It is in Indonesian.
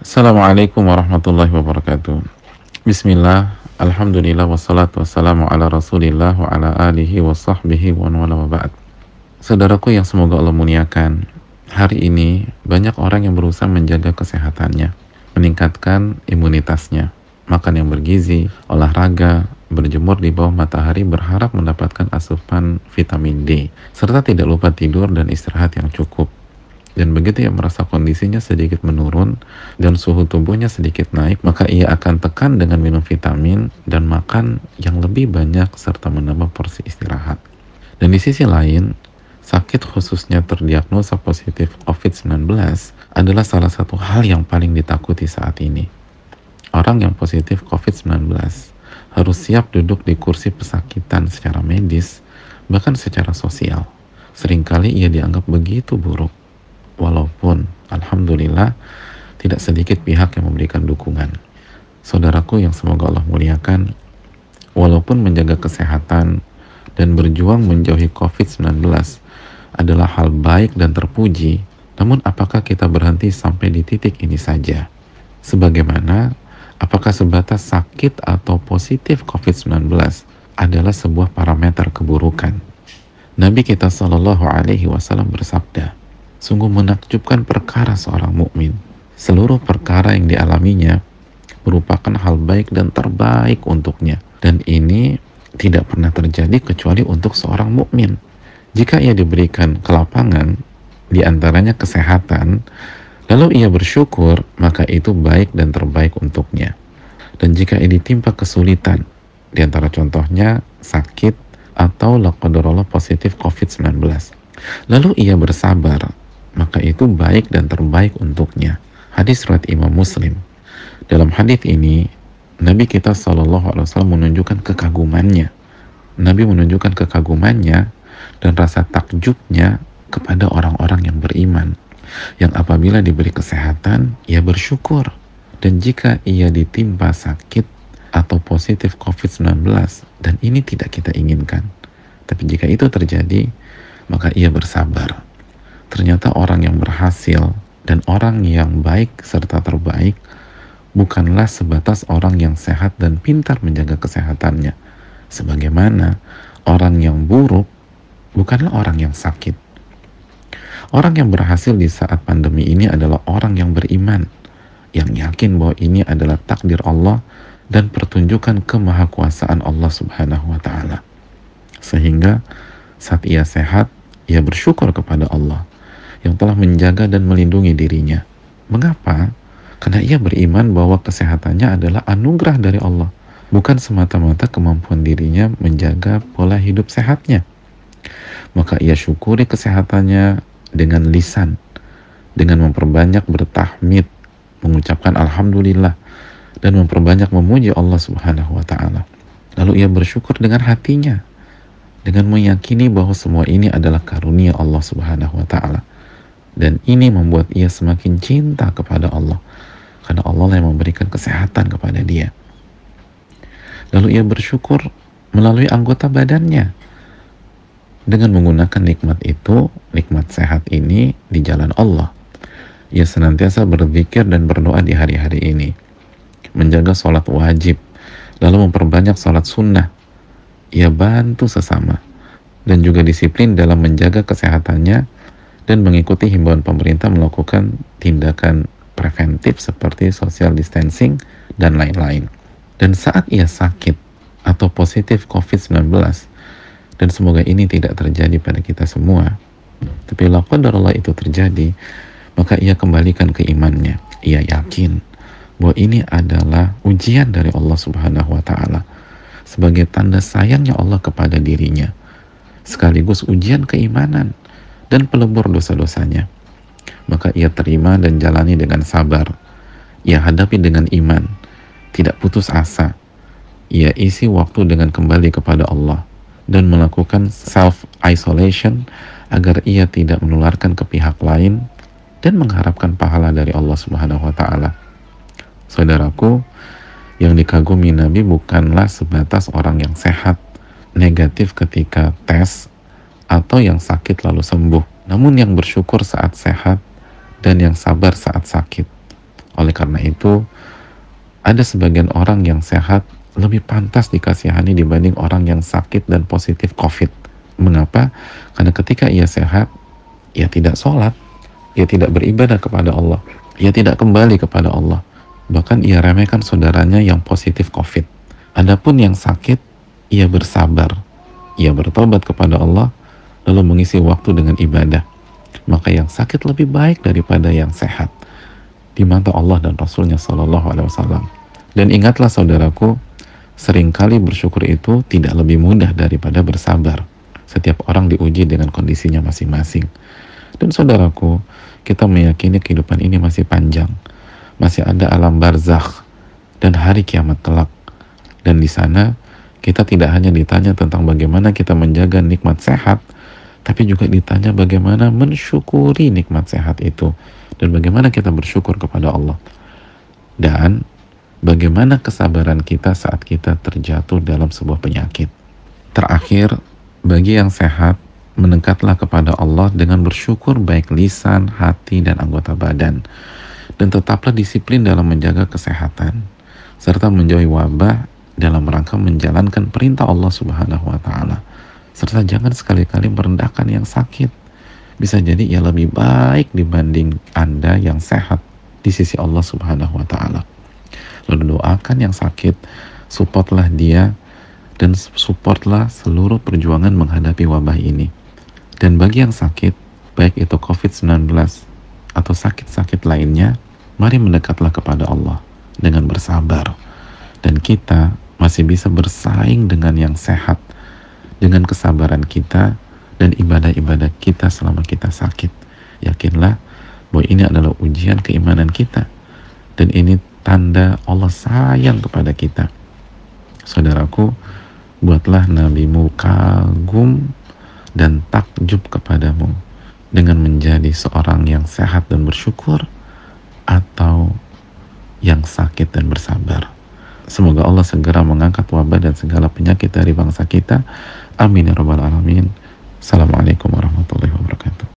Assalamualaikum warahmatullahi wabarakatuh. Bismillah, alhamdulillah, wassalatu wassalamu ala rasulillah wa ala alihi wa sahbihi wa wala wa ba'd. Saudaraku yang semoga Allah muliakan, hari ini banyak orang yang berusaha menjaga kesehatannya, meningkatkan imunitasnya, makan yang bergizi, olahraga, berjemur di bawah matahari, berharap mendapatkan asupan vitamin D, serta tidak lupa tidur dan istirahat yang cukup. Dan begitu ia merasa kondisinya sedikit menurun dan suhu tubuhnya sedikit naik, maka ia akan tekan dengan minum vitamin dan makan yang lebih banyak serta menambah porsi istirahat. Dan di sisi lain, sakit khususnya terdiagnosa positif COVID-19 adalah salah satu hal yang paling ditakuti saat ini. Orang yang positif COVID-19 harus siap duduk di kursi pesakitan secara medis, bahkan secara sosial. Seringkali ia dianggap begitu buruk. Walaupun, alhamdulillah, tidak sedikit pihak yang memberikan dukungan. Saudaraku yang semoga Allah muliakan, walaupun menjaga kesehatan dan berjuang menjauhi COVID-19 adalah hal baik dan terpuji, namun apakah kita berhenti sampai di titik ini saja? Sebagaimana, apakah sebatas sakit atau positif COVID-19 adalah sebuah parameter keburukan? Nabi kita SAW bersabda, sungguh menakjubkan perkara seorang mukmin. Seluruh perkara yang dialaminya merupakan hal baik dan terbaik untuknya. Dan ini tidak pernah terjadi kecuali untuk seorang mukmin. Jika ia diberikan kelapangan, diantaranya kesehatan, lalu ia bersyukur, maka itu baik dan terbaik untuknya. Dan jika ia ditimpa kesulitan, diantara contohnya sakit atau laqadarullah positif COVID-19, lalu ia bersabar, maka itu baik dan terbaik untuknya. Hadis riwayat Imam Muslim. Dalam hadis ini, Nabi kita SAW menunjukkan kekagumannya. Nabi menunjukkan kekagumannya dan rasa takjubnya kepada orang-orang yang beriman, yang apabila diberi kesehatan, ia bersyukur. Dan jika ia ditimpa sakit atau positif COVID-19, dan ini tidak kita inginkan, tapi jika itu terjadi, maka ia bersabar. Ternyata orang yang berhasil dan orang yang baik serta terbaik bukanlah sebatas orang yang sehat dan pintar menjaga kesehatannya. Sebagaimana orang yang buruk bukanlah orang yang sakit. Orang yang berhasil di saat pandemi ini adalah orang yang beriman, yang yakin bahwa ini adalah takdir Allah dan pertunjukan kemahakuasaan Allah Subhanahu wa Ta'ala. Sehingga saat ia sehat, ia bersyukur kepada Allah yang telah menjaga dan melindungi dirinya. Mengapa? Karena ia beriman bahwa kesehatannya adalah anugerah dari Allah, bukan semata-mata kemampuan dirinya menjaga pola hidup sehatnya. Maka ia syukuri kesehatannya dengan lisan, dengan memperbanyak bertahmid, mengucapkan alhamdulillah, dan memperbanyak memuji Allah Subhanahu wa Ta'ala. Lalu ia bersyukur dengan hatinya, dengan meyakini bahwa semua ini adalah karunia Allah Subhanahu wa Ta'ala. Dan ini membuat ia semakin cinta kepada Allah, karena Allah yang memberikan kesehatan kepada dia. Lalu ia bersyukur melalui anggota badannya, dengan menggunakan nikmat itu, nikmat sehat ini di jalan Allah. Ia senantiasa berzikir dan berdoa di hari-hari ini, menjaga sholat wajib, lalu memperbanyak sholat sunnah. Ia bantu sesama, dan juga disiplin dalam menjaga kesehatannya, dan mengikuti himbauan pemerintah melakukan tindakan preventif seperti social distancing dan lain-lain. Dan saat ia sakit atau positif COVID-19, dan semoga ini tidak terjadi pada kita semua, tapi laqadarullah itu terjadi, maka ia kembalikan ke imannya. Ia yakin bahwa ini adalah ujian dari Allah Subhanahu wa Ta'ala sebagai tanda sayangnya Allah kepada dirinya, sekaligus ujian keimanan dan pelebur dosa-dosanya. Maka ia terima dan jalani dengan sabar. Ia hadapi dengan iman, tidak putus asa. Ia isi waktu dengan kembali kepada Allah dan melakukan self-isolation agar ia tidak menularkan ke pihak lain dan mengharapkan pahala dari Allah Subhanahu wa Ta'ala. Saudaraku, yang dikagumi Nabi bukanlah sebatas orang yang sehat, negatif ketika tes, atau yang sakit lalu sembuh, namun yang bersyukur saat sehat dan yang sabar saat sakit. Oleh karena itu, ada sebagian orang yang sehat lebih pantas dikasihani dibanding orang yang sakit dan positif COVID. Mengapa? Karena ketika ia sehat, ia tidak sholat, ia tidak beribadah kepada Allah, ia tidak kembali kepada Allah. Bahkan ia remehkan saudaranya yang positif COVID. Adapun yang sakit, ia bersabar, ia bertobat kepada Allah, lalu mengisi waktu dengan ibadah. Maka yang sakit lebih baik daripada yang sehat di mata Allah dan Rasulnya Shallallahu Alaihi Wasallam. Dan ingatlah saudaraku, seringkali bersyukur itu tidak lebih mudah daripada bersabar. Setiap orang diuji dengan kondisinya masing-masing. Dan saudaraku, kita meyakini kehidupan ini masih panjang, masih ada alam barzakh dan hari kiamat kelak. Dan di sana kita tidak hanya ditanya tentang bagaimana kita menjaga nikmat sehat, tapi juga ditanya bagaimana mensyukuri nikmat sehat itu dan bagaimana kita bersyukur kepada Allah. Dan bagaimana kesabaran kita saat kita terjatuh dalam sebuah penyakit. Terakhir, bagi yang sehat, mendekatlah kepada Allah dengan bersyukur baik lisan, hati, dan anggota badan. Dan tetaplah disiplin dalam menjaga kesehatan, serta menjauhi wabah dalam rangka menjalankan perintah Allah Subhanahu wa Ta'ala. Serta jangan sekali-kali merendahkan yang sakit. Bisa jadi ia lebih baik dibanding Anda yang sehat di sisi Allah Subhanahu wa Ta'ala. Lalu doakan yang sakit, supportlah dia, dan supportlah seluruh perjuangan menghadapi wabah ini. Dan bagi yang sakit, baik itu COVID-19 atau sakit-sakit lainnya, mari mendekatlah kepada Allah dengan bersabar. Dan kita masih bisa bersaing dengan yang sehat, dengan kesabaran kita dan ibadah-ibadah kita selama kita sakit. Yakinlah bahwa ini adalah ujian keimanan kita. Dan ini tanda Allah sayang kepada kita. Saudaraku, buatlah nabimu kagum dan takjub kepadamu dengan menjadi seorang yang sehat dan bersyukur atau yang sakit dan bersabar. Semoga Allah segera mengangkat wabah dan segala penyakit dari bangsa kita. Amin ya rabbal alamin. Assalamualaikum warahmatullahi wabarakatuh.